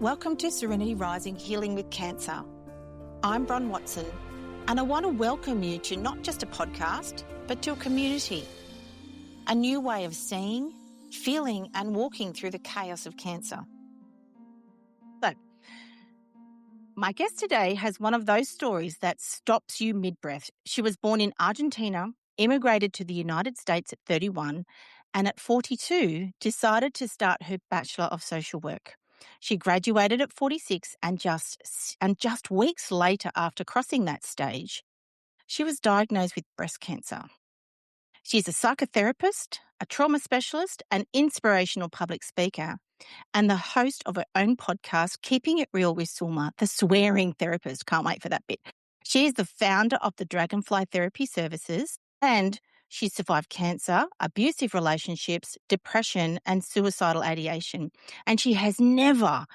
Welcome to Serenity Rising, Healing with Cancer. I'm Bron and I want to welcome you to not just a podcast, but to a community, a new way of seeing, feeling and walking through the chaos of cancer. So, my guest today has one of those stories that stops you mid-breath. She was born in Argentina, immigrated to the United States at 31, and at 42 decided to start her Bachelor of Social Work. She graduated at 46 and just weeks later after crossing that stage, she was diagnosed with breast cancer. She's a psychotherapist, a trauma specialist, an inspirational public speaker, and the host of her own podcast, Keeping It Real with Zulma, the swearing therapist. Can't wait for that bit. She is the founder of the Dragonfly Therapy Services, and she survived cancer, abusive relationships, depression, and suicidal ideation. And she has never,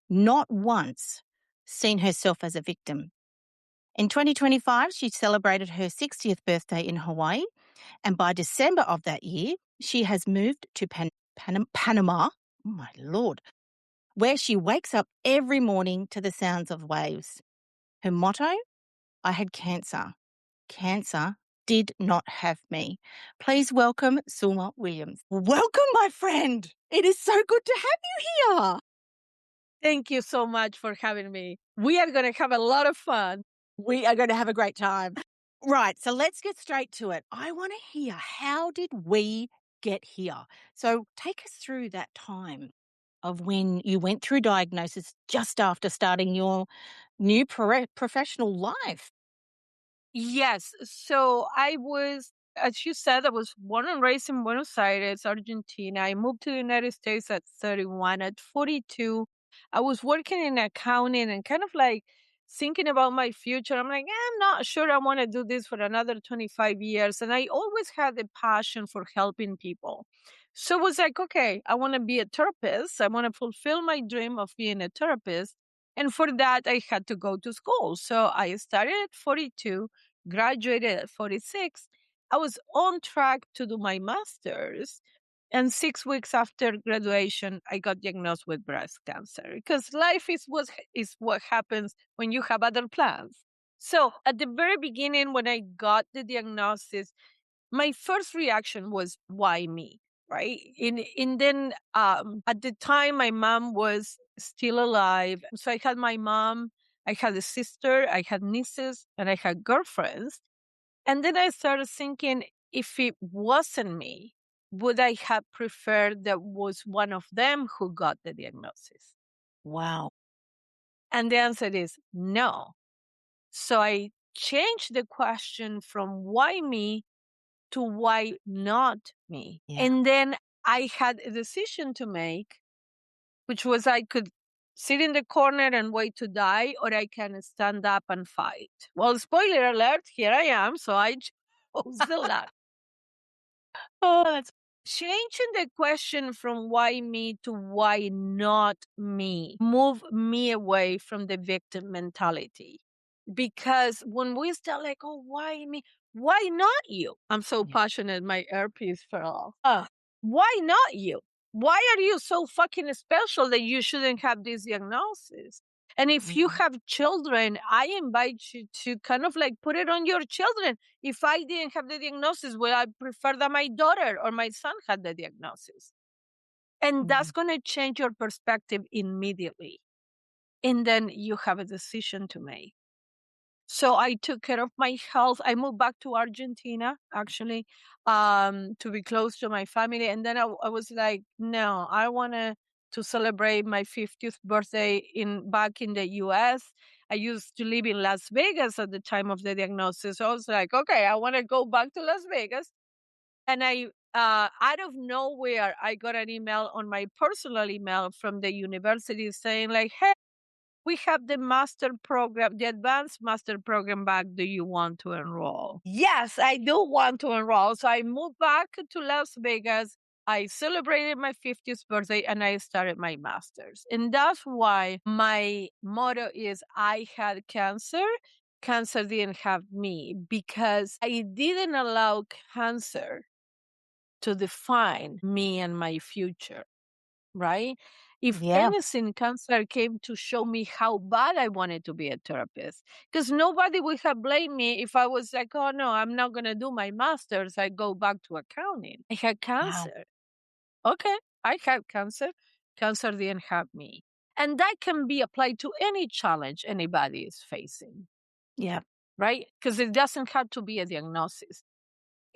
not once, seen herself as a victim. In 2025, she celebrated her 60th birthday in Hawaii, and by December of that year, she has moved to Panama, oh my Lord, where she wakes up every morning to the sounds of waves. Her motto, I had cancer. Cancer did not have me. Please welcome Zulma Williams. Welcome, my friend. It is so good to have you here. Thank you so much for having me. We are going to have a lot of fun. We are going to have a great time. Right, so let's get straight to it. I want to hear, how did we get here? So take us through that time of when you went through diagnosis just after starting your new professional life. Yes. So I was, as you said, I was born and raised in Buenos Aires, Argentina. I moved to the United States at 31. At 42, I was working in accounting and kind of like thinking about my future. I'm like, I'm not sure I want to do this for another 25 years. And I always had a passion for helping people. So it was like, okay, I want to be a therapist. I want to fulfill my dream of being a therapist. And for that, I had to go to school. So I started at 42, graduated at 46. I was on track to do my master's. And 6 weeks after graduation, I got diagnosed with breast cancer because life is what happens when you have other plans. So at the very beginning, when I got the diagnosis, my first reaction was, why me? Right. And then at the time, my mom was still alive. So I had my mom, I had a sister, I had nieces, and I had girlfriends. And then I started thinking, if it wasn't me, would I have preferred that was one of them who got the diagnosis? Wow. And the answer is no. So I changed the question from why me to why not me. Yeah. And then I had a decision to make, which was I could sit in the corner and wait to die, or I can stand up and fight. Well, spoiler alert, here I am. So I chose the latter. Oh, that's Changing the question from why me to why not me move me away from the victim mentality. Because when we start like, oh, why me? Why not you? I'm so passionate, my earpiece fell off. Why not you? Why are you so fucking special that you shouldn't have this diagnosis? And if you have children, I invite you to kind of like put it on your children. If I didn't have the diagnosis, well, I prefer that my daughter or my son had the diagnosis. And that's going to change your perspective immediately. And then you have a decision to make. So I took care of my health. I moved back to Argentina, actually, to be close to my family. And then I was like, no, I want to celebrate my 50th birthday back in the US. I used to live in Las Vegas at the time of the diagnosis. So I was like, okay, I want to go back to Las Vegas. And I, out of nowhere, I got an email on my personal email from the university saying like, hey, we have the master program, the advanced master program back. Do you want to enroll? Yes, I do want to enroll. So I moved back to Las Vegas. I celebrated my 50th birthday and I started my master's. And that's why my motto is I had cancer. Cancer didn't have me because I didn't allow cancer to define me and my future. right? If Yeah. anything, cancer came to show me how bad I wanted to be a therapist. Because nobody would have blamed me if I was like, oh no, I'm not going to do my master's. I go back to accounting. I had Wow. cancer. Okay, I had cancer. Cancer didn't have me. And that can be applied to any challenge anybody is facing, Yeah. right? Because it doesn't have to be a diagnosis.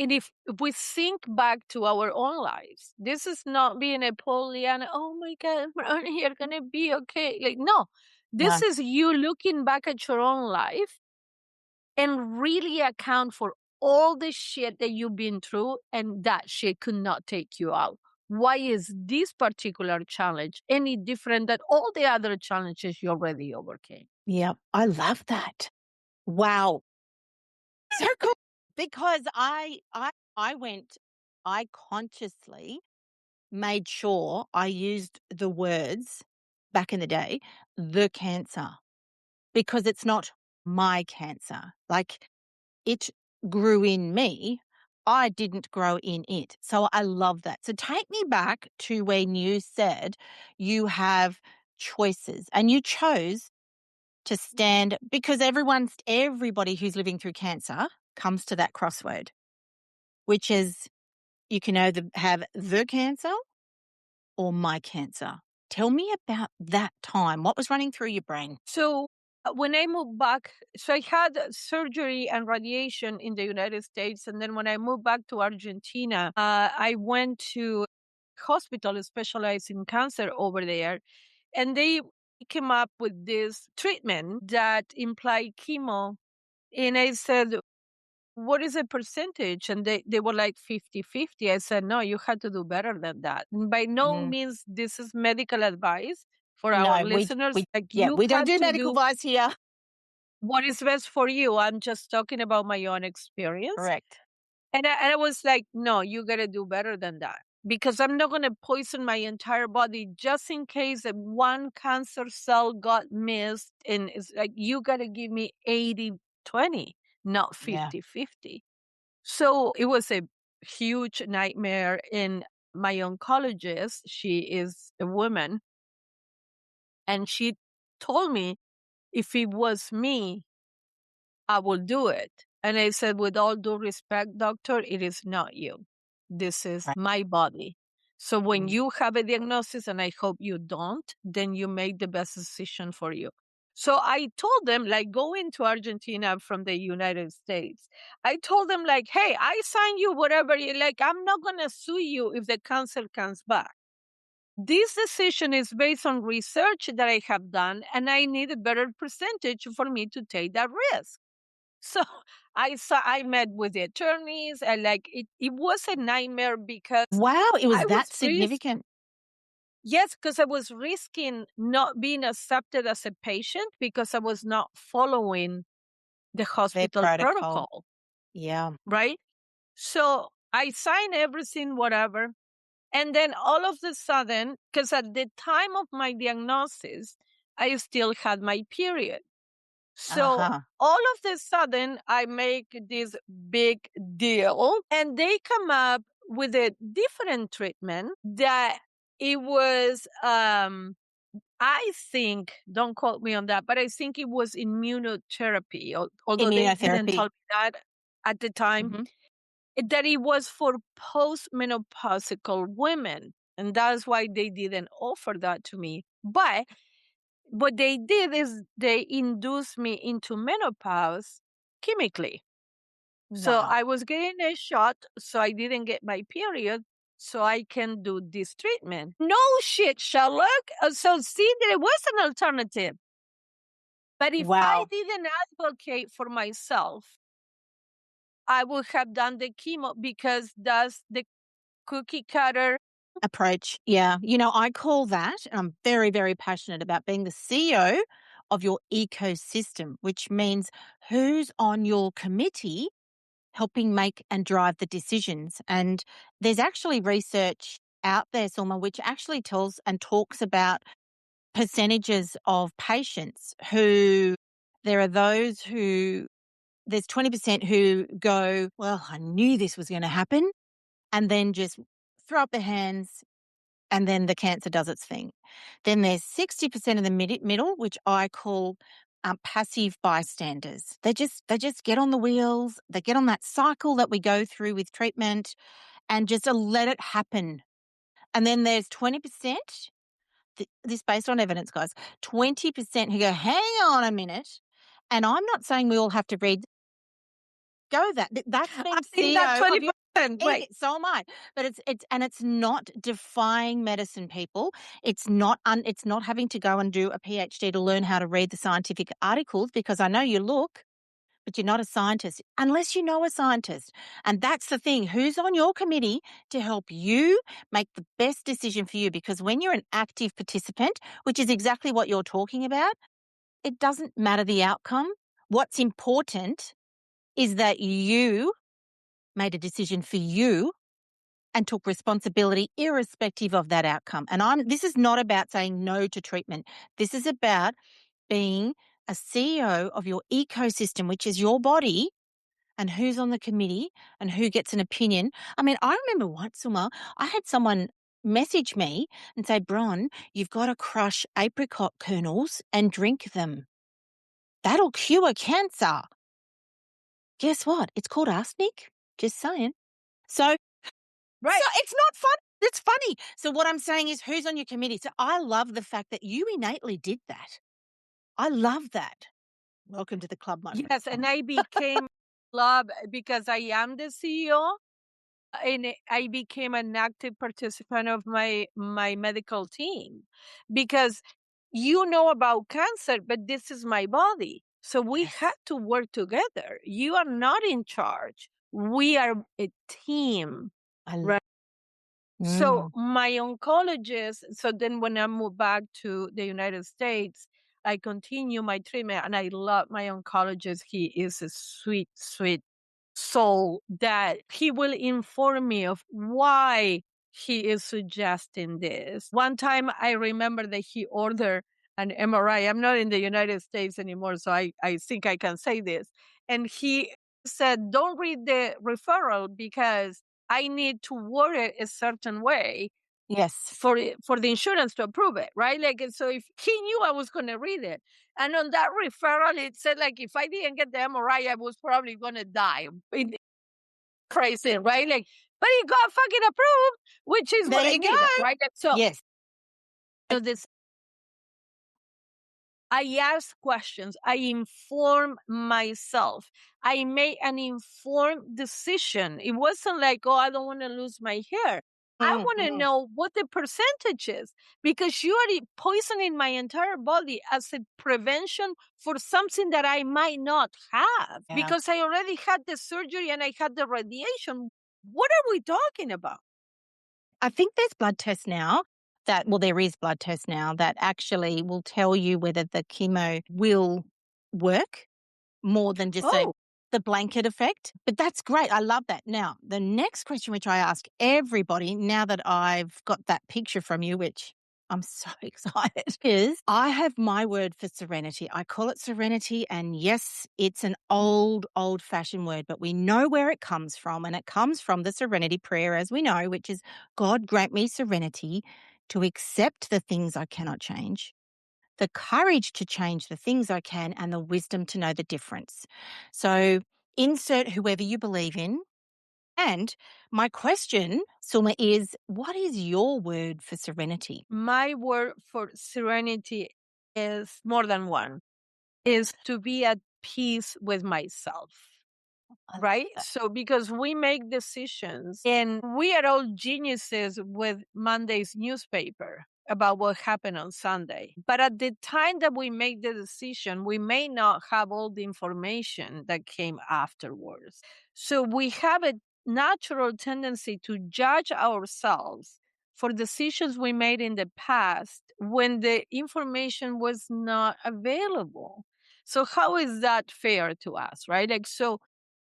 And if we think back to our own lives, this is not being a Pollyanna, oh my God, you're going to be okay. Like, no, No. this is you looking back at your own life and really account for all the shit that you've been through, and that shit could not take you out. Why is this particular challenge any different than all the other challenges you already overcame? Yeah. I love that. Wow. So cool. Because I consciously made sure I used the words back in the day, the cancer, because it's not my cancer. Like, it grew in me. I didn't grow in it. So I love that. So take me back to when you said you have choices and you chose to stand, because everybody who's living through cancer comes to that crossroad, which is you can either have the cancer or my cancer. Tell me about that time. What was running through your brain? So when I moved back, so I had surgery and radiation in the United States. And then when I moved back to Argentina, I went to hospital specialized in cancer over there. And they came up with this treatment that implied chemo. And I said, what is the percentage? And they were like 50-50. I said, no, you had to do better than that. And by no Mhm. means this is medical advice for our No, listeners. Like, yeah, you we don't had do to medical do advice here. what is best for you. I'm just talking about my own experience. Correct. And I was like, no, you got to do better than that, because I'm not going to poison my entire body just in case that one cancer cell got missed. And it's like, you got to give me 80-20, not Yeah. 50-50. So it was a huge nightmare. In my oncologist, she is a woman, and she told me if it was me, I will do it. And I said, with all due respect, doctor, it is not you. This is Right. my body. So when Mm. you have a diagnosis, and I hope you don't, then you make the best decision for you. So I told them, like, going to Argentina from the United States, I told them, like, hey, I sign you whatever you like. I'm not going to sue you if the cancer comes back. This decision is based on research that I have done, and I need a better percentage for me to take that risk. So I met with the attorneys, and like it was a nightmare because Wow, it was I was that significant. yes, because I was risking not being accepted as a patient because I was not following the Their hospital protocol. protocol, Yeah. right? So I signed everything, whatever. And then all of a sudden, because at the time of my diagnosis, I still had my period. So Uh-huh. all of a sudden, I make this big deal, and they come up with a different treatment that it was, I think, don't quote me on that, but I think it was immunotherapy, although they didn't tell Immunotherapy. me that at the time, Mhm. that it was for postmenopausal women. And that's why they didn't offer that to me. But what they did is they induced me into menopause chemically. So Wow. I was getting a shot so I didn't get my period so I can do this treatment. No shit, Sherlock. So see, there was an alternative. But if I Wow. didn't advocate for myself, I would have done the chemo because that's the cookie cutter. Approach. Yeah. I call that, and I'm very, very passionate about being the CEO of your ecosystem, which means who's on your committee helping make and drive the decisions. And there's actually research out there, Selma, which actually tells and talks about percentages of patients who there are those who there's 20% who go, well, I knew this was going to happen, and then just throw up their hands, and then the cancer does its thing. Then there's 60% of the middle, which I call passive bystanders. They just get on the wheels. They get on that cycle that we go through with treatment and just let it happen. And then there's 20%, this based on evidence, guys, 20% who go, hang on a minute. And I'm not saying we all have to read that's being in that CEO of your 20%, right? so am I. But it's not defying medicine, people. It's not having to go and do a PhD to learn how to read the scientific articles, because I know you look, but you're not a scientist unless you know a scientist. And that's the thing. Who's on your committee to help you make the best decision for you? Because when you're an active participant, which is exactly what you're talking about, it doesn't matter the outcome. What's important is that you made a decision for you and took responsibility irrespective of that outcome. And this is not about saying no to treatment. This is about being a CEO of your ecosystem, which is your body, and who's on the committee and who gets an opinion. I mean, I remember once, Zulma, I had someone message me and say, Bron, you've got to crush apricot kernels and drink them. That'll cure cancer. Guess what? It's called arsenic. Just saying. So, Right. So it's not fun. It's funny. So what I'm saying is, who's on your committee? So I love the fact that you innately did that. I love that. Welcome to the club, my friend. Yes, and I became club because I am the CEO, and I became an active participant of my medical team, because you know about cancer, but this is my body. So we Yes. had to work together. You are not in charge. We are a team. Right. So my oncologist, so then when I moved back to the United States, I continue my treatment, and I love my oncologist. He is a sweet, sweet soul that he will inform me of why he is suggesting this. One time I remember that he ordered an MRI. I'm not in the United States anymore, so I think I can say this. And he said, don't read the referral because I need to word it a certain way Yes. for the insurance to approve it, right? Like, so if he knew I was going to read it, and on that referral, it said, like, if I didn't get the MRI, I was probably going to die. Crazy, right? Like, but it got fucking approved, which is what I needed, right? So, yes. so this, I ask questions. I inform myself. I made an informed decision. It wasn't like, oh, I don't want to lose my hair. I want to know what the percentage is, because you are poisoning my entire body as a prevention for something that I might not have, because I already had the surgery and I had the radiation. What are we talking about? I think there's blood tests now there is blood tests now that actually will tell you whether the chemo will work more than just the blanket effect. But that's great. I love that. Now, the next question, which I ask everybody now that I've got that picture from you, which I'm so excited, is I have my word for serenity. I call it serenity. And yes, it's an old-fashioned word, but we know where it comes from. And it comes from the serenity prayer, as we know, which is, God, grant me serenity to accept the things I cannot change, the courage to change the things I can, and the wisdom to know the difference. So insert whoever you believe in. And my question, Zulma, is what is your word for serenity? My word for serenity is more than one, is to be at peace with myself. Right? So because we make decisions, and we are all geniuses with Monday's newspaper about what happened on Sunday. But at the time that we make the decision, we may not have all the information that came afterwards. So we have a natural tendency to judge ourselves for decisions we made in the past when the information was not available. So how is that fair to us, right? Like, so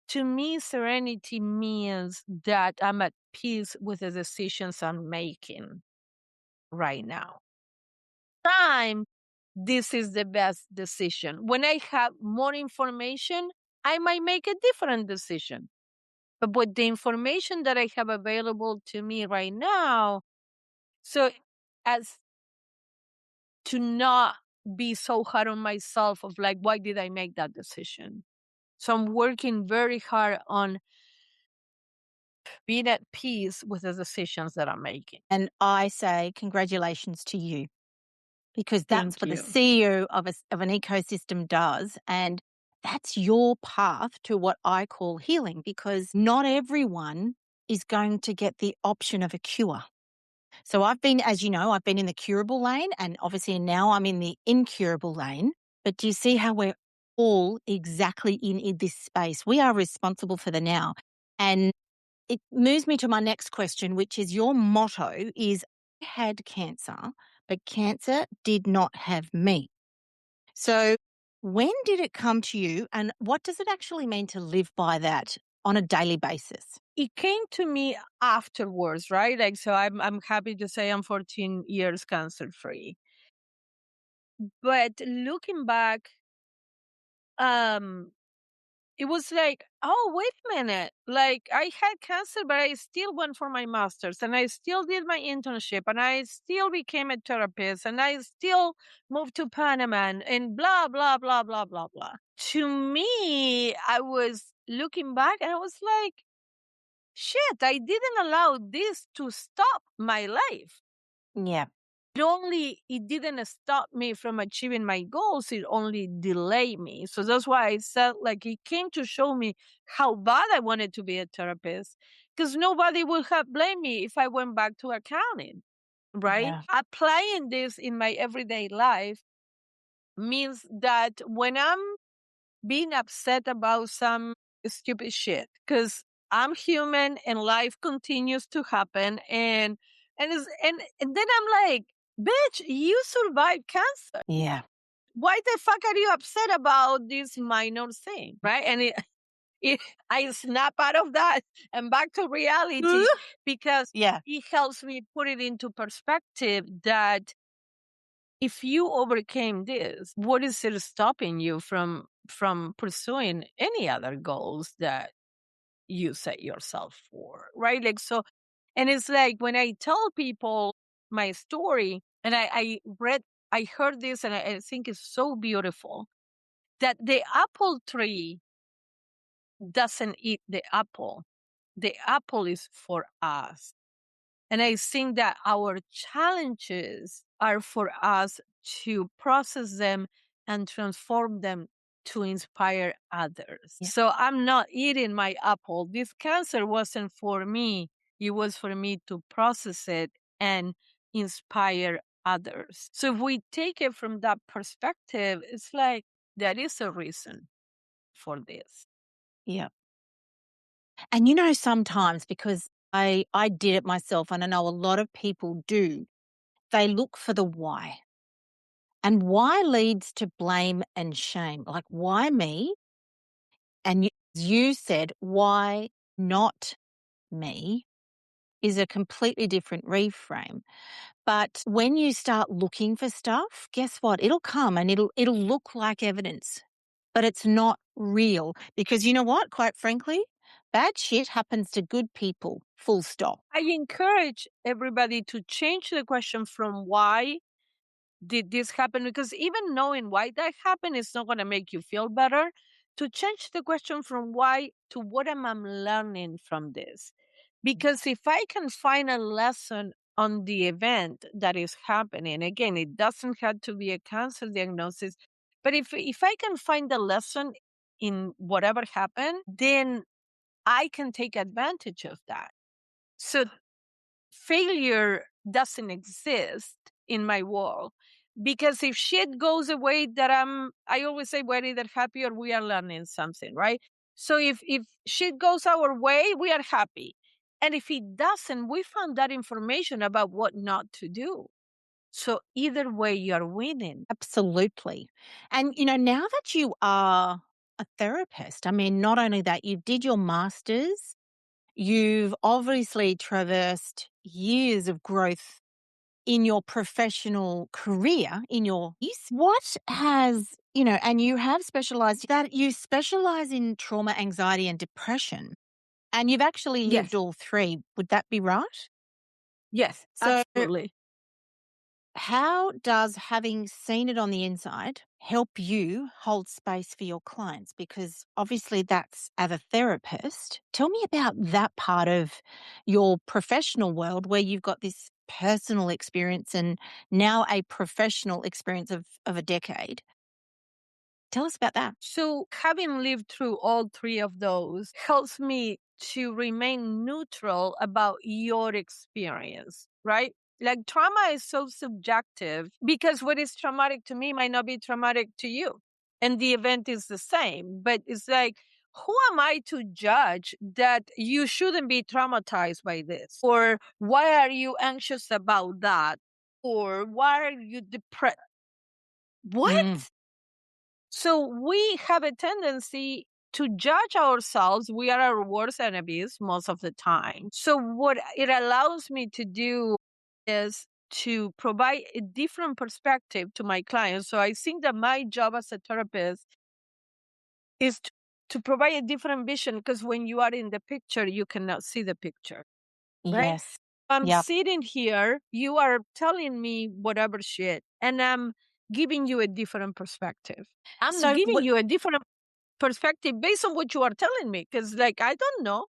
to me, serenity means that I'm at peace with the decisions I'm making right now. Time, this is the best decision. When I have more information, I might make a different decision. But with the information that I have available to me right now, So as to not be so hard on myself of like, why did I make that decision? So I'm working very hard on being at peace with the decisions that I'm making. And I say congratulations to you, because that's Thank what the you. CEO of an ecosystem does. And that's your path to what I call healing, because not everyone is going to get the option of a cure. So I've been, as you know, I've been in the curable lane, and obviously now I'm in the incurable lane. But do you see how we're all exactly in this space? We are responsible for the now. And it moves me to my next question, which is your motto is, I had cancer, but cancer did not have me. So when did it come to you, and what does it actually mean to live by that on a daily basis? It came to me afterwards, right? Like, so I'm happy to say I'm 14 years cancer free. But looking back, um, it was like, oh, wait a minute. Like, I had cancer, but I still went for my master's and I still did my internship and I still became a therapist and I still moved to Panama and blah, blah, blah, blah, blah, blah. To me, I was looking back and I was like, shit, I didn't allow this to stop my life. Yeah. It didn't stop me from achieving my goals, it only delayed me. So that's why I said, like, it came to show me how bad I wanted to be a therapist, because nobody would have blamed me if I went back to accounting, right? Yeah. Applying this in my everyday life means that when I'm being upset about some stupid shit, because I'm human and life continues to happen, and then I'm like, bitch, you survived cancer. Yeah. Why the fuck are you upset about this minor thing, right? And it I snap out of that and back to reality, because Yeah. it helps me put it into perspective that if you overcame this, what is it stopping you from pursuing any other goals that you set yourself for, right? Like, so, and it's like when I tell people my story, and I heard this, and I think it's so beautiful that the apple tree doesn't eat the apple. The apple is for us. And I think that our challenges are for us to process them and transform them to inspire others. Yeah. So I'm not eating my apple. This cancer wasn't for me. It was for me to process it and inspire others. So if we take it from that perspective, it's like there is a reason for this. Yeah. And sometimes, because I did it myself, and I know a lot of people do, they look for the why. And why leads to blame and shame. Like, why me? And you said, why not me, is a completely different reframe. But when you start looking for stuff, guess what? It'll come and it'll look like evidence, but it's not real, because you know what? Quite frankly, bad shit happens to good people, full stop. I encourage everybody to change the question from why did this happen, because even knowing why that happened is not going to make you feel better. To change the question from why to what am I learning from this, because if I can find a lesson on the event that is happening, again, it doesn't have to be a cancer diagnosis, but if I can find the lesson in whatever happened, then I can take advantage of that. So failure doesn't exist in my world, because if shit goes away, I always say we're either happy or we are learning something, right? So if shit goes our way, we are happy. And if it doesn't, we found that information about what not to do. So either way, you're winning. Absolutely. And, now that you are a therapist, I mean, not only that, you did your master's, you've obviously traversed years of growth in your professional career, in your use. What has, and you specialize in trauma, anxiety, and depression, and you've actually lived Yes. all three. Would that be right? Yes, So, absolutely. how does having seen it on the inside help you hold space for your clients? Because obviously, that's as a therapist. Tell me about that part of your professional world where you've got this personal experience and now a professional experience of a decade. Tell us about that. So, having lived through all three of those helps me to remain neutral about your experience, right? Like, trauma is so subjective because what is traumatic to me might not be traumatic to you. And the event is the same. But it's like, who am I to judge that you shouldn't be traumatized by this? Or why are you anxious about that? Or why are you depressed? Mm, What? So we have a tendency to judge ourselves. We are our worst enemies most of the time. So what it allows me to do is to provide a different perspective to my clients. So I think that my job as a therapist is to provide a different vision, because when you are in the picture, you cannot see the picture, right? yes. I'm Yep. sitting here, you are telling me whatever shit, and I'm giving you a different perspective. I'm So, giving you a different perspective based on what you are telling me, because, like, I don't know,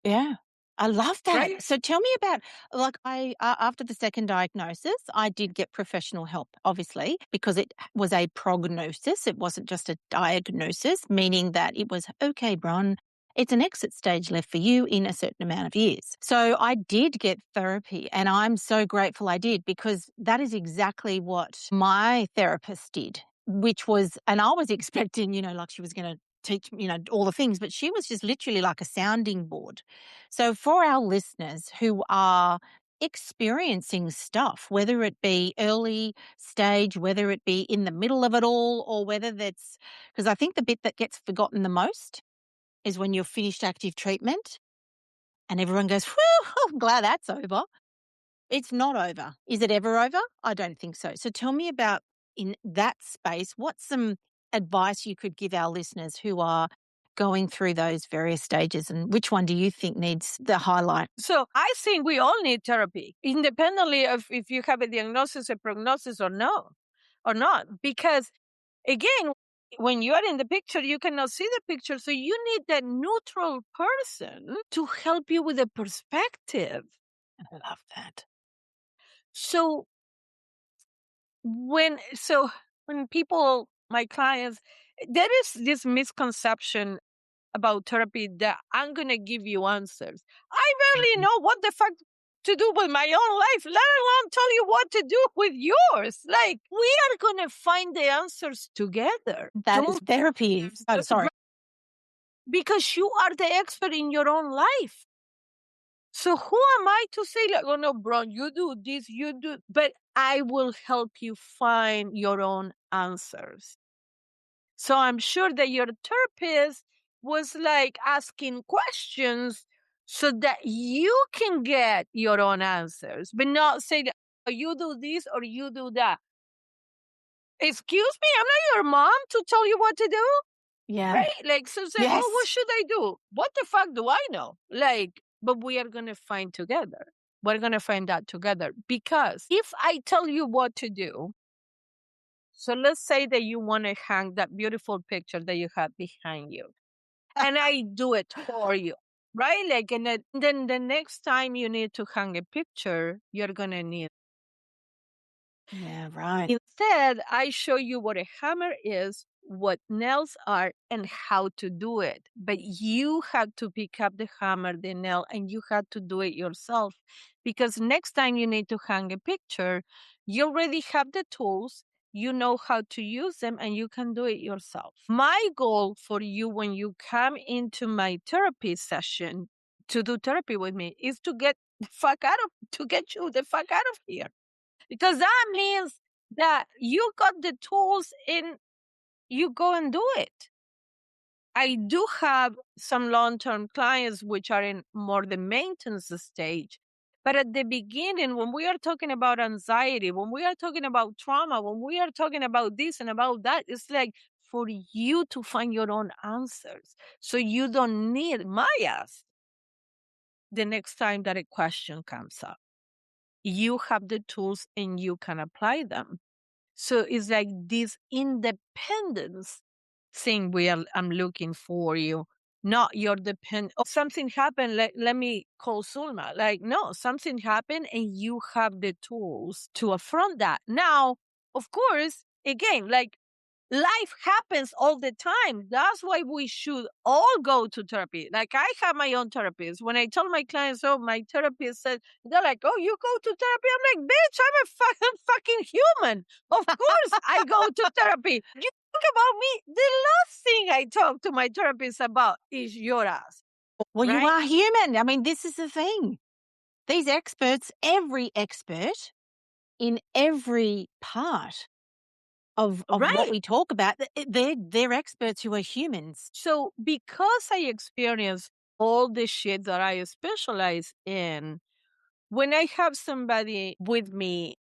yeah, I love that. right? So tell me about, like, after the second diagnosis, I did get professional help, obviously, because it was a prognosis. It wasn't just a diagnosis, meaning that it was, okay, Bron, it's an exit stage left for you in a certain amount of years. So I did get therapy, and I'm so grateful I did, because that is exactly what my therapist did, which was, and I was expecting, like she was going to teach, all the things, but she was just literally like a sounding board. So, for our listeners who are experiencing stuff, whether it be early stage, whether it be in the middle of it all, or whether that's, because I think the bit that gets forgotten the most is when you're finished active treatment and everyone goes, whew, I'm glad that's over. It's not over. Is it ever over? I don't think so. So tell me about, in that space, what's some advice you could give our listeners who are going through those various stages, and which one do you think needs the highlight? So I think we all need therapy, independently of if you have a diagnosis, a prognosis, or no, or not. Because again, when you are in the picture, you cannot see the picture. So you need that neutral person to help you with a perspective. I love that. So when people, my clients, there is this misconception about therapy that I'm going to give you answers. I barely Mhm. know what the fuck to do with my own life, let alone tell you what to do with yours. Like, we are going to find the answers together. That is Don't, therapy. Oh, sorry. because you are the expert in your own life. So who am I to say, like, oh no, Bron, you do this, you do, but I will help you find your own answers. So I'm sure that your therapist was like asking questions so that you can get your own answers, but not say that, "Oh, you do this or you do that." Excuse me, I'm not your mom to tell you what to do, Yeah. right? Like, so it's like, well, what Yes. should I do? What the fuck do I know? Like, but we are going to find together. We're going to find that together, because if I tell you what to do, so let's say that you want to hang that beautiful picture that you have behind you, and I do it for you, right? Like, and then the next time you need to hang a picture, you're going to need. Yeah, right. Instead, I show you what a hammer is, what nails are, and how to do it. But you had to pick up the hammer, the nail, and you had to do it yourself. Because next time you need to hang a picture, you already have the tools, you know how to use them, and you can do it yourself. My goal for you when you come into my therapy session to do therapy with me is to get the fuck out of to get you the fuck out of here, because that means that you got the tools and you go and do it. I do have some long-term clients which are in more the maintenance stage. But at the beginning, when we are talking about anxiety, when we are talking about trauma, when we are talking about this and about that, it's like for you to find your own answers. So you don't need my ass the next time that a question comes up. you have the tools and you can apply them. So it's like this independence thing I'm looking for you, not your depend. Oh, something happened. Let me call Zulma. Like, no, something happened and you have the tools to affront that. Now, of course, again, like life happens all the time. That's why we should all go to therapy. Like I have my own therapist. When I tell my clients, oh, my therapist said, they're like, oh, you go to therapy? I'm like, bitch, I'm a fucking human. Of course I go to therapy. You talk about me. The last thing I talk to my therapist about is your ass. Well, you Right? are human. I mean, this is the thing. These experts, every expert in every part of what Right. we talk about, they're experts who are humans. So because I experience all the shit that I specialize in, when I have somebody with me,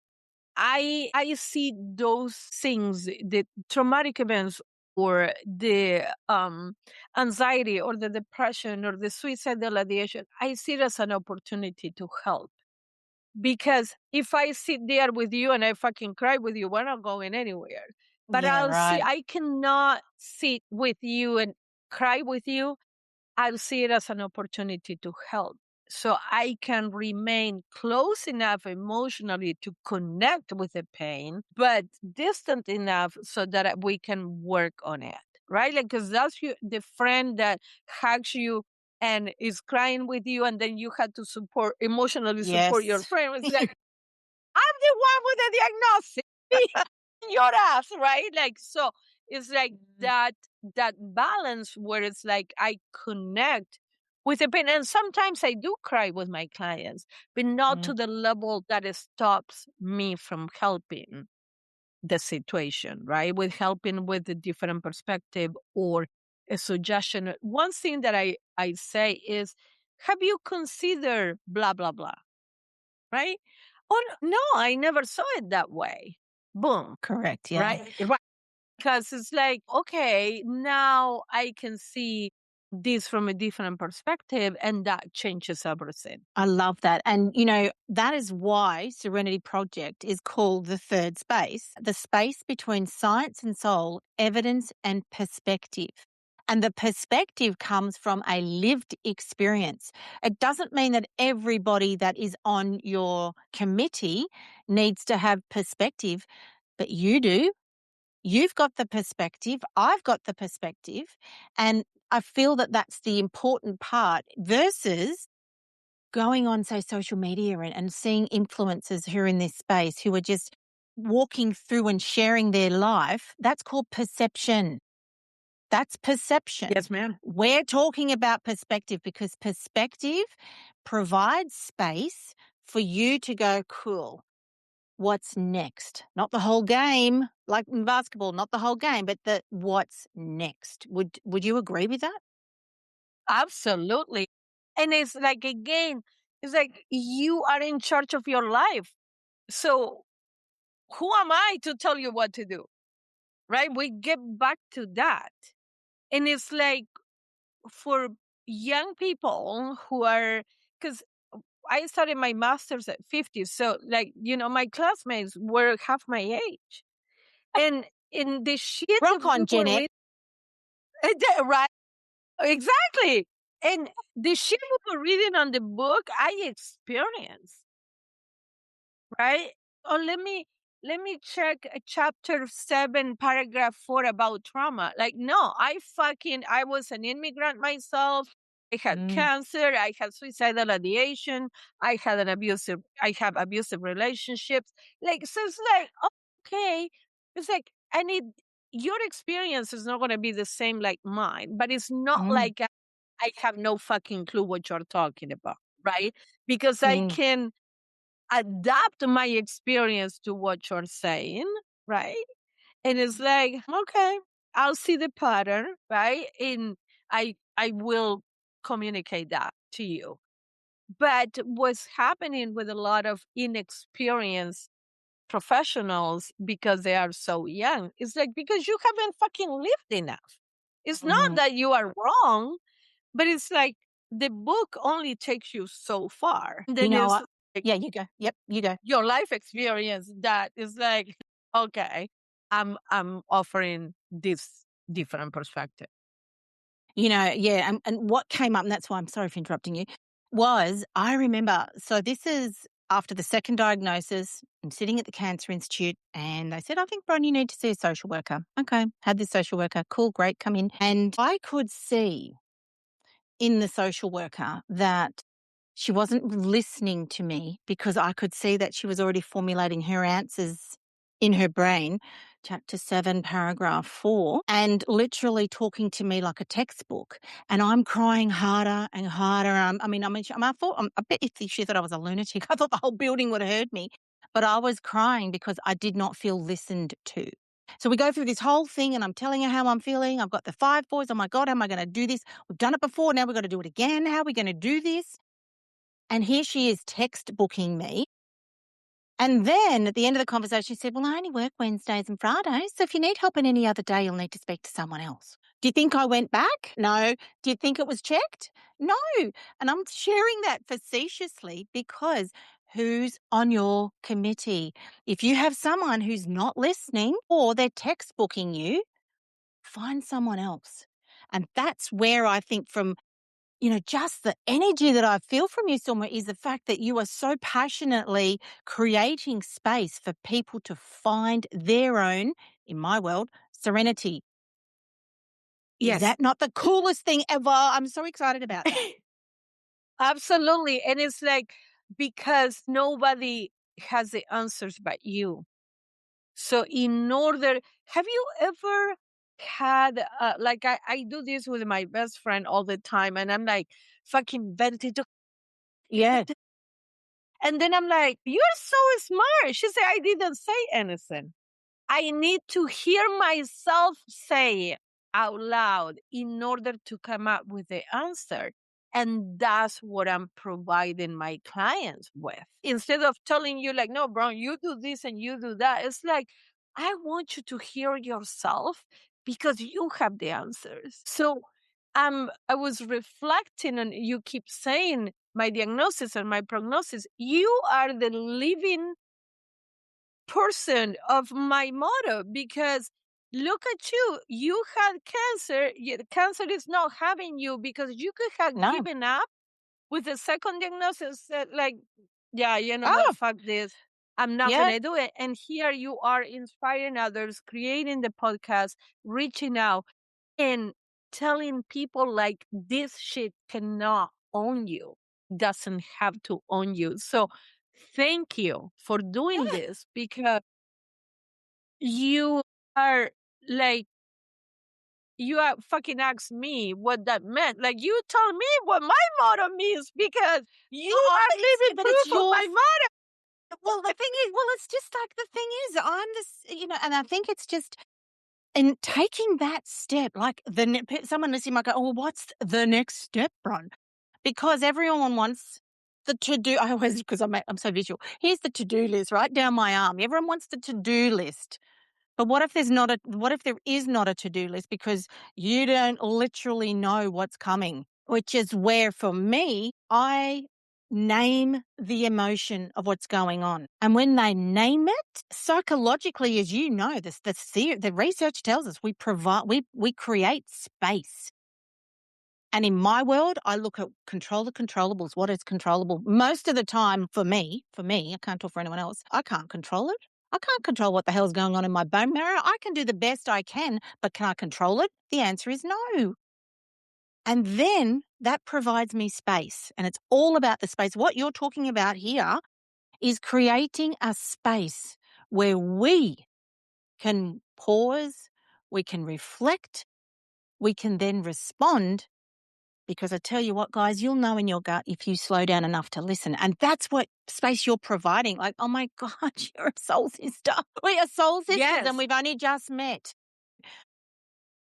I see those things, the traumatic events or the anxiety or the depression or the suicidal ideation, I see it as an opportunity to help. Because if I sit there with you and I fucking cry with you, we're not going anywhere. But Yeah, right. I cannot sit with you and cry with you. I'll see it as an opportunity to help. So I can remain close enough emotionally to connect with the pain, but distant enough so that we can work on it, right? Like, because that's the friend that hugs you and is crying with you, and then you had to emotionally support your Yes. friend. It's like, I'm the one with the diagnosis. Me, your ass, right? Like, so it's like that balance where it's like I connect with the pain. And sometimes I do cry with my clients, but not to the level that it stops me from helping the situation, right? With helping with a different perspective or a suggestion. One thing that I say is, have you considered blah, blah, blah? Right? Oh, no, I never saw it that way. Boom. Correct. Yeah. Right. Because it's like, okay, now I can see this from a different perspective, and that changes everything. I love that. And, that is why Serenity Project is called the third space, the space between science and soul, evidence and perspective. And the perspective comes from a lived experience. It doesn't mean that everybody that is on your committee needs to have perspective, but you do. You've got the perspective. I've got the perspective. And I feel that that's the important part versus going on, say, social media and seeing influencers who are in this space who are just walking through and sharing their life. That's called perception. That's perception. Yes, ma'am. We're talking about perspective because perspective provides space for you to go, cool, what's next? Not the whole game, like in basketball, not the whole game, but the what's next. Would you agree with that? Absolutely. And it's like, again, it's like you are in charge of your life. So who am I to tell you what to do? Right? We get back to that. And it's like for young people who are, because I started my master's at 50. So, like, my classmates were half my age. And in the shit that Rock we on, were Jeanette. reading, right? Exactly. And the shit we were reading on the book, I experienced, right? Oh, let me check chapter 7, paragraph 4 about trauma. Like, no, I was an immigrant myself. I had cancer. I had suicidal ideation. I have abusive relationships. Like, so it's like, okay. It's like, your experience is not going to be the same like mine, but it's not like I have no fucking clue what you're talking about, right? Because I can adapt my experience to what you're saying, right? And it's like, okay, I'll see the pattern, right? And I will communicate that to you. But what's happening with a lot of inexperienced professionals because they are so young is like because you haven't fucking lived enough. It's not that you are wrong, but it's like the book only takes you so far. You Then know, it's Yeah, you go. Yep, you go. your life experience that is like, okay, I'm offering this different perspective. Yeah, and what came up, and that's why I'm sorry for interrupting you, was I remember, so this is after the second diagnosis. I'm sitting at the Cancer Institute and they said, I think, Bron, you need to see a social worker. Okay, had this social worker. Cool, great, come in. And I could see in the social worker that she wasn't listening to me because I could see that she was already formulating her answers in her brain, chapter 7, paragraph 4, and literally talking to me like a textbook. And I'm crying harder and harder. I bet if she thought I was a lunatic, I thought the whole building would have heard me. But I was crying because I did not feel listened to. So we go through this whole thing and I'm telling her how I'm feeling. I've got the 5 boys. Oh my God, how am I going to do this? We've done it before. Now we've got to do it again. How are we going to do this? And here she is textbooking me. And then at the end of the conversation, she said, well, I only work Wednesdays and Fridays. So if you need help on any other day, you'll need to speak to someone else. Do you think I went back? No. Do you think it was checked? No. And I'm sharing that facetiously because who's on your committee? If you have someone who's not listening or they're textbooking you, find someone else. And that's where I think just the energy that I feel from you, Zulma, is the fact that you are so passionately creating space for people to find their own, in my world, serenity. Is that not the coolest thing ever? I'm so excited about that. Absolutely. And it's like, because nobody has the answers but you. So have you ever had, I do this with my best friend all the time and I'm like, fucking venting. Yeah. And then I'm like, you're so smart. She said, I didn't say anything. I need to hear myself say out loud in order to come up with the answer. And that's what I'm providing my clients with. Instead of telling you like, no, Bron, you do this and you do that. It's like, I want you to hear yourself because you have the answers. So I was reflecting and you keep saying my diagnosis and my prognosis. You are the living person of my motto because look at you. You had cancer. Cancer is not having you because you could have given up with the second diagnosis. Like, yeah, you know what? Fuck this. I'm not going to do it. And here you are inspiring others, creating the podcast, reaching out and telling people like this shit cannot own you, doesn't have to own you. So thank you for doing this because you are like, you are fucking asked me what that meant. Like you told me what my motto means because you are living proof of my motto. Well, it's just like the thing is, I'm this, and I think it's just in taking that step, like someone listening might go, oh, well, what's the next step, Bron? Because everyone wants the to-do. I always, because I'm so visual. Here's the to-do list right down my arm. Everyone wants the to-do list. But what if there is not a to-do list because you don't literally know what's coming, which is where for me, I name the emotion of what's going on. And when they name it, psychologically, as you know, the research tells us we create space. And in my world, I look at control the controllables. What is controllable? Most of the time for me, I can't talk for anyone else, I can't control it. I can't control what the hell's going on in my bone marrow. I can do the best I can, but can I control it? The answer is no. And then that provides me space. And it's all about the space. What you're talking about here is creating a space where we can pause, we can reflect, we can then respond. Because I tell you what, guys, you'll know in your gut if you slow down enough to listen. And that's what space you're providing. Like, oh my God, you're a soul sister. We are soul sisters and we've only just met.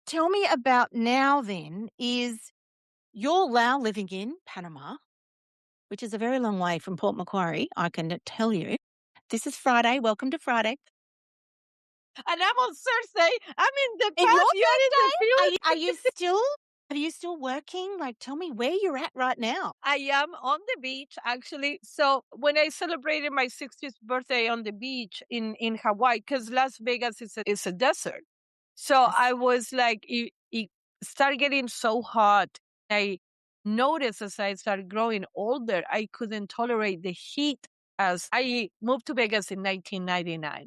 Tell me about now then is you're now living in Panama, which is a very long way from Port Macquarie, I can tell you. This is Friday. Welcome to Friday. And I'm on Thursday. I'm in the In past. your You're in the Thursday? future. Are you still Are you still working? Like, tell me where you're at right now. I am on the beach, actually. So when I celebrated my 60th birthday on the beach in Hawaii, because Las Vegas is a desert. So Yes. I was like, it started getting so hot. I noticed as I started growing older, I couldn't tolerate the heat. As I moved to Vegas in 1999,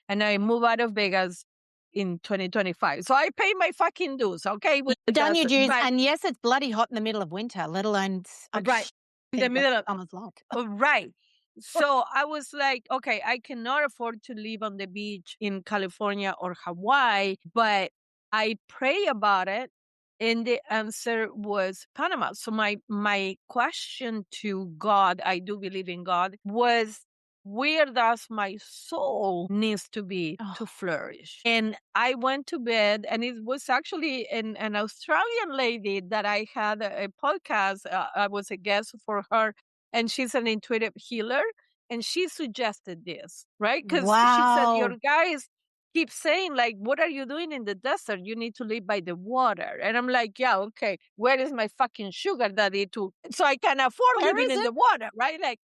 and I moved out of Vegas in 2025. So I pay my fucking dues, okay? With You've done your the dues, but and yes, it's bloody hot in the middle of winter, let alone right in the think what middle of summer's like. right. So I was like, okay, I cannot afford to live on the beach in California or Hawaii, but I pray about it. And the answer was Panama. So my question to God, I do believe in God, was where does my soul needs to be Oh, to flourish? And I went to bed, and it was actually an Australian lady that I had a podcast. I was a guest for her, and she's an intuitive healer. And she suggested this, right? Because she said, your wow. guys keep saying, like, what are you doing in the desert? You need to live by the water. And I'm like, yeah, okay, where is my fucking sugar daddy to so I can afford Where living is in it? the water, right? Like,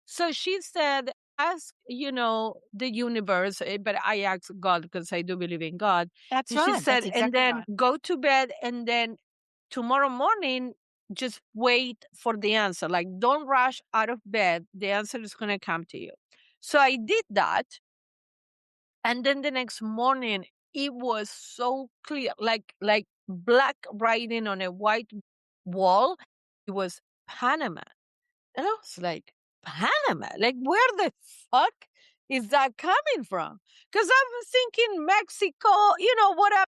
so she said, ask, the universe, but I asked God because I do believe in God. That's And she right. That's said, and exactly then right. go to bed, and then tomorrow morning, just wait for the answer. Like, don't rush out of bed. The answer is going to come to you. So I did that. And then the next morning, it was so clear, like black writing on a white wall. It was Panama. And I was like, Panama? Like, where the fuck is that coming from? Because I was thinking Mexico, what up?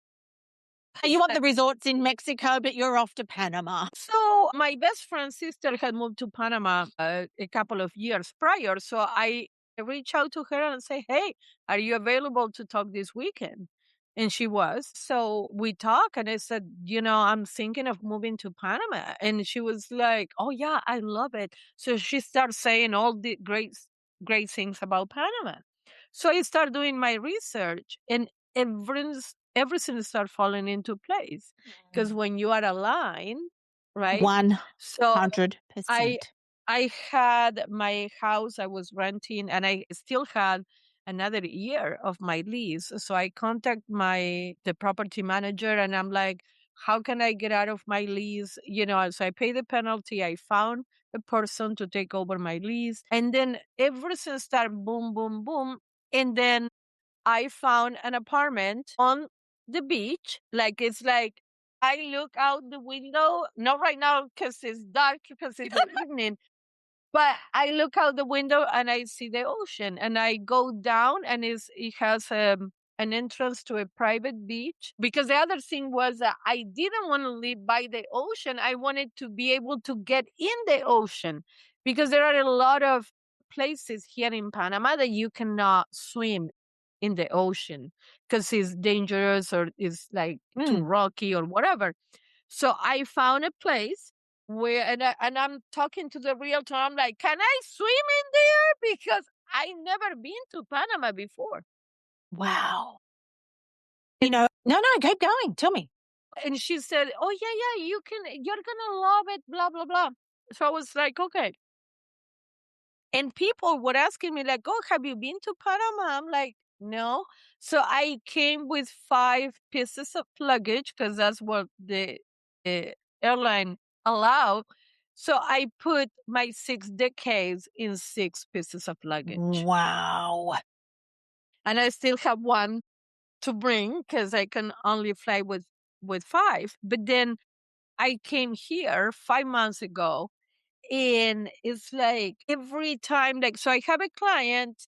You want the resorts in Mexico, but you're off to Panama. So my best friend's sister had moved to Panama a couple of years prior. So I reached out to her and say, hey, are you available to talk this weekend? And she was. So we talked, and I said, I'm thinking of moving to Panama. And she was like, oh, yeah, I love it. So she started saying all the great things about Panama. So I started doing my research, and everything started falling into place. Because when you are aligned, right? So I 100%. I had my house I was renting, and I still had another year of my lease. So I contact the property manager, and I'm like, how can I get out of my lease? So I pay the penalty. I found a person to take over my lease. And then everything started boom, boom, boom. And then I found an apartment on the beach. Like, it's like I look out the window, not right now because it's dark, because it's the evening, but I look out the window and I see the ocean, and I go down, and it has an entrance to a private beach. Because the other thing was that I didn't want to live by the ocean. I wanted to be able to get in the ocean, because there are a lot of places here in Panama that you cannot swim in the ocean because it's dangerous, or it's like too Mm. rocky or whatever. So I found a place where, and I'm talking to the realtor. I'm like, can I swim in there? Because I never been to Panama before. Wow. And, No, keep going. Tell me. and she said, oh, yeah, you can, you're going to love it, blah, blah, blah. So I was like, okay. And people were asking me, like, oh, have you been to Panama? I'm like, no. So I came with 5 pieces of luggage, because that's what the airline allowed. So I put my 6 decades in 6 pieces of luggage. Wow. And I still have one to bring, because I can only fly with 5. But then I came here 5 months ago. And it's like every time, like, so I have a client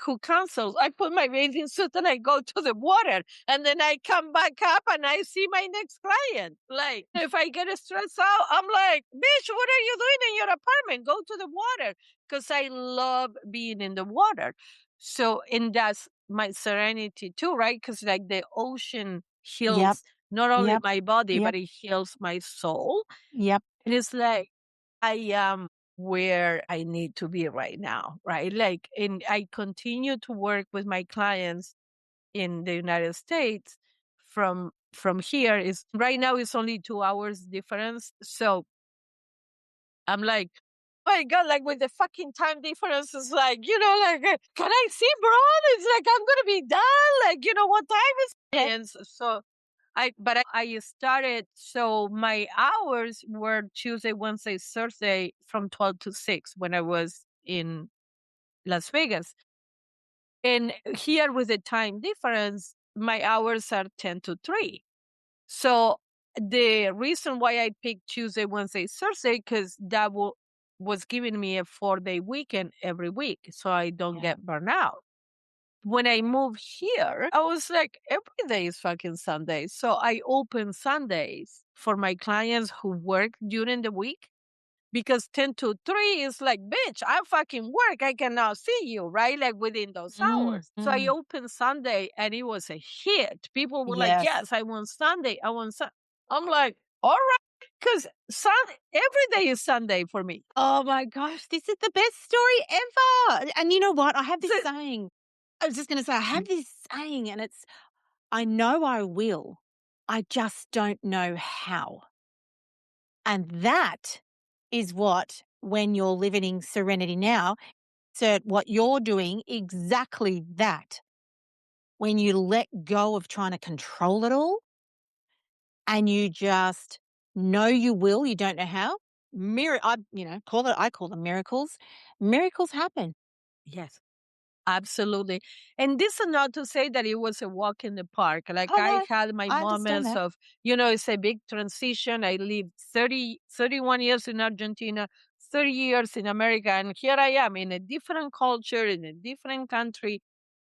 who cancels. I put my bathing suit and I go to the water, and then I come back up and I see my next client. Like, if I get stressed out, I'm like, bitch, what are you doing in your apartment? Go to the water. Because I love being in the water. So, and that's my serenity too, right? Because like the ocean Yep. heals not only Yep. my body, Yep. but it heals my soul. Yep. And it's like, I am where I need to be right now, right? Like, and I continue to work with my clients in the United States from here is right now it's only 2 hours difference. So I'm like, oh my God, like with the fucking time difference, it's like, like, can I see Bron? It's like, I'm going to be done. Like, what time is it? And so I started, so my hours were Tuesday, Wednesday, Thursday from 12 to 6 when I was in Las Vegas. And here with the time difference, my hours are 10 to 3. So the reason why I picked Tuesday, Wednesday, Thursday, because that was giving me a 4-day weekend every week, so I don't get burned out. When I moved here, I was like, every day is fucking Sunday. So I open Sundays for my clients who work during the week, because 10 to 3 is like, bitch, I fucking work. I cannot see you, right? Like within those hours. So I opened Sunday and it was a hit. People were like, yes, I want Sunday. I want Sunday. I'm like, all right. Because every day is Sunday for me. Oh my gosh, this is the best story ever. And you know what? I have this saying. I was just going to say, I have this saying, and it's, I know I will. I just don't know how. And that is what, when you're living in Serenity now, so what you're doing, exactly that. When you let go of trying to control it all and you just know you will, you don't know how. I call them miracles. Miracles happen. Yes. Absolutely. And this is not to say that it was a walk in the park. Like Oh, I no, had my I understand moments that. of, it's a big transition. I lived 31 years in Argentina, 30 years in America. And here I am in a different culture, in a different country.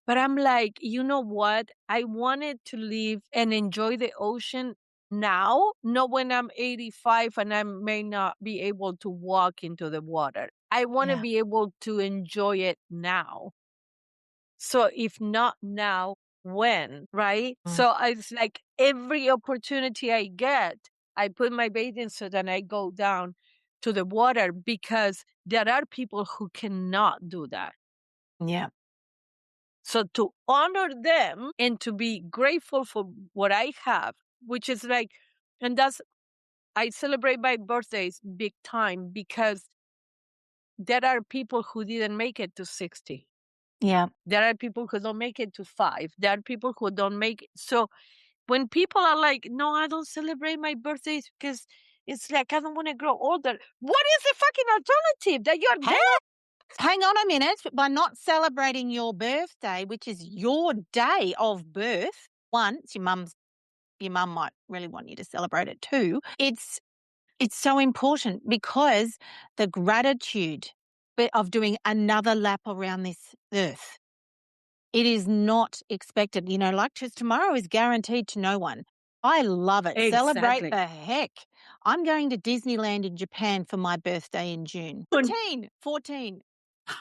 But I'm like, you know what? I wanted to live and enjoy the ocean now, not when I'm 85 and I may not be able to walk into the water. I want to Yeah. be able to enjoy it now. So if not now, when, right? So it's like every opportunity I get, I put my bathing suit and I go down to the water, because there are people who cannot do that. Yeah. So to honor them and to be grateful for what I have, which is like, and I celebrate my birthdays big time, because there are people who didn't make it to 60. Yeah. There are people who don't make it to 5. There are people who don't make it. So when people are like, no, I don't celebrate my birthdays because it's like, I don't want to grow older. What is the fucking alternative? That you're dead? Hang on a minute. By not celebrating your birthday, which is your day of birth, once your mum might really want you to celebrate it too. It's so important, because the gratitude of doing another lap around this earth, it is not expected. Like tomorrow is guaranteed to no one. I love it. Celebrate Exactly. the heck. I'm going to Disneyland in Japan for my birthday in June. 14.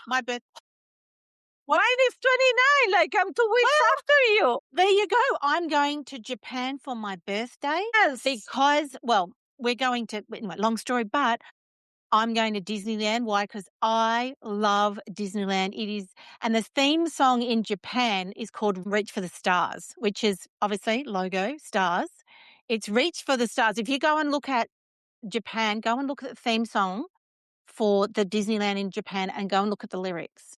My birthday. Mine is 29. Like, I'm 2 weeks after you. There you go. I'm going to Japan for my birthday. Yes. Because, well, we're going to, anyway, long story, but I'm going to Disneyland. Why? Because I love Disneyland. It is, and the theme song in Japan is called Reach for the Stars, which is obviously logo, stars. It's Reach for the Stars. If you go and look at Japan, go and look at the theme song for the Disneyland in Japan and go and look at the lyrics.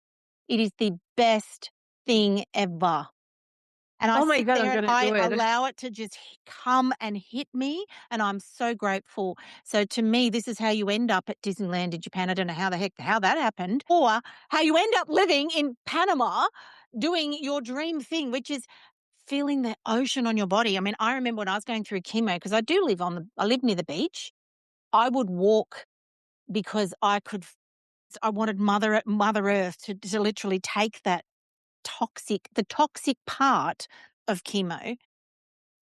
It is the best thing ever. And I sit there and I allow it to just come and hit me, and I'm so grateful. So to me, this is how you end up at Disneyland in Japan. I don't know how that happened, or how you end up living in Panama doing your dream thing, which is feeling the ocean on your body. I mean, I remember when I was going through chemo, because I live near the beach. I would walk because I wanted Mother Earth to literally take the toxic part of chemo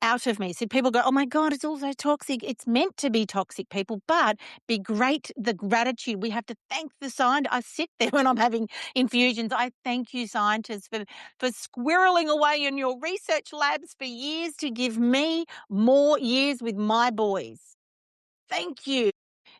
out of me. So people go, oh my God, it's also toxic. It's meant to be toxic, people, but the gratitude. We have to thank the scientists. I sit there when I'm having infusions. I thank you, scientists, for squirreling away in your research labs for years to give me more years with my boys. Thank you.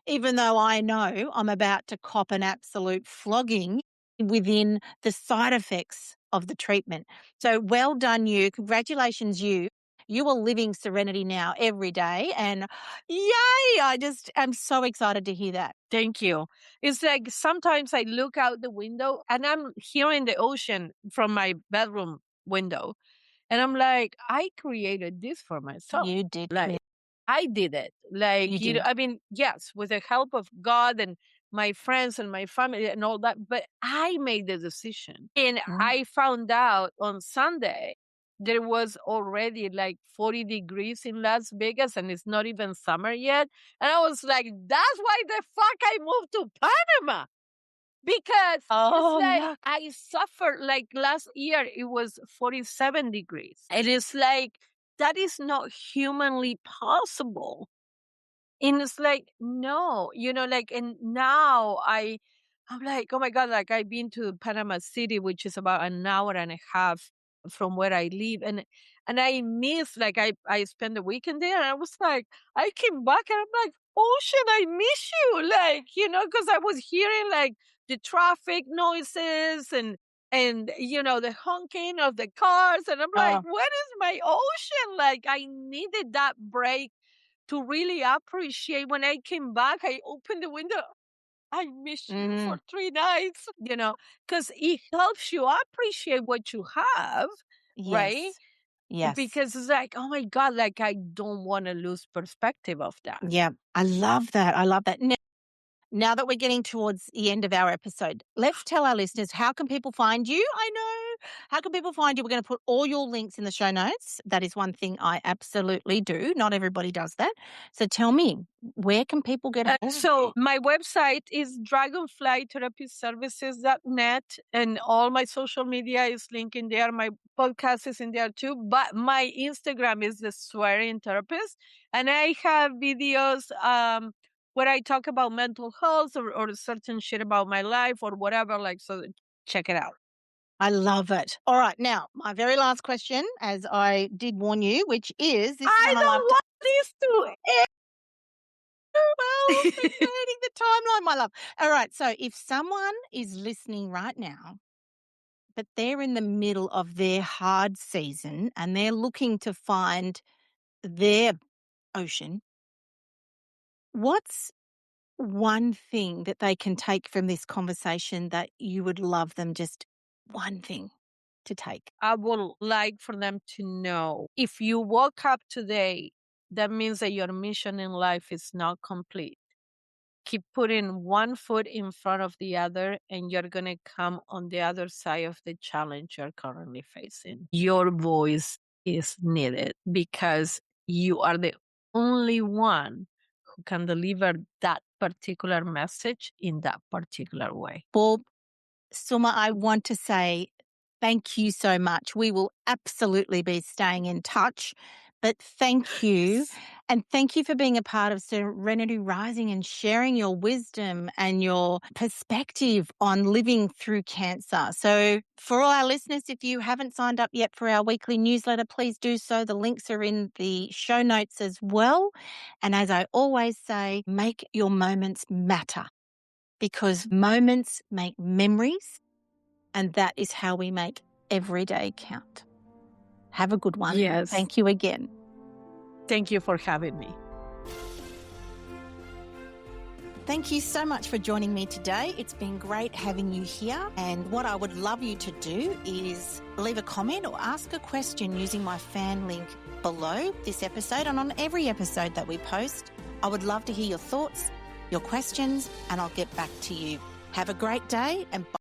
Even though I know I'm about to cop an absolute flogging within the side effects of the treatment. So well done, you. Congratulations, you. You are living serenity now every day. And yay, I just am so excited to hear that. Thank you. It's like sometimes I look out the window and I'm hearing the ocean from my bedroom window. And I'm like, I created this for myself. You did. Like, I did it. Like, You did. I mean, yes, with the help of God and my friends and my family and all that, but I made the decision. And I found out on Sunday there was already like 40 degrees in Las Vegas and it's not even summer yet. And I was like, that's why the fuck I moved to Panama. Because it's like I suffered, like last year, it was 47 degrees. And it's like, that is not humanly possible. And it's like, no, like, and now I'm like, oh my God, like I've been to Panama City, which is about an hour and a half from where I live. And I miss, like, I spent the weekend there and I was like, I came back and I'm like, Ocean, I miss you. Like, because I was hearing like the traffic noises and the honking of the cars. And I'm like, where is my ocean? Like, I needed that break to really appreciate. When I came back, I opened the window. I miss you for 3 nights, because it helps you appreciate what you have, right? Yes. Because it's like, oh my God, like I don't want to lose perspective of that. Yeah. I love that. I love that. Now that we're getting towards the end of our episode, let's tell our listeners, how can people find you? I know. How can people find you? We're going to put all your links in the show notes. That is one thing I absolutely do. Not everybody does that. So tell me, where can people get it? So my website is dragonflytherapyservices.net, and all my social media is linked in there. My podcast is in there too. But my Instagram is the Swearing Therapist. And I have videos where I talk about mental health or certain shit about my life or whatever. Like, so check it out. I love it. All right. Now, my very last question, as I did warn you, which is this I one don't want this to end. Well, we're creating the timeline, my love. All right. So if someone is listening right now, but they're in the middle of their hard season and they're looking to find their ocean, what's one thing that they can take from this conversation that you would love them, just one thing to take? I would like for them to know, if you woke up today, that means that your mission in life is not complete. Keep putting one foot in front of the other, and you're going to come on the other side of the challenge you're currently facing. Your voice is needed because you are the only one who can deliver that particular message in that particular way. Well, Zulma, I want to say thank you so much. We will absolutely be staying in touch. But thank you. And thank you for being a part of Serenity Rising and sharing your wisdom and your perspective on living through cancer. So for all our listeners, if you haven't signed up yet for our weekly newsletter, please do so. The links are in the show notes as well. And as I always say, make your moments matter, because moments make memories, and that is how we make every day count. Have a good one. Yes. Thank you again. Thank you for having me. Thank you so much for joining me today. It's been great having you here. And what I would love you to do is leave a comment or ask a question using my fan link below this episode and on every episode that we post. I would love to hear your thoughts, your questions, and I'll get back to you. Have a great day and bye.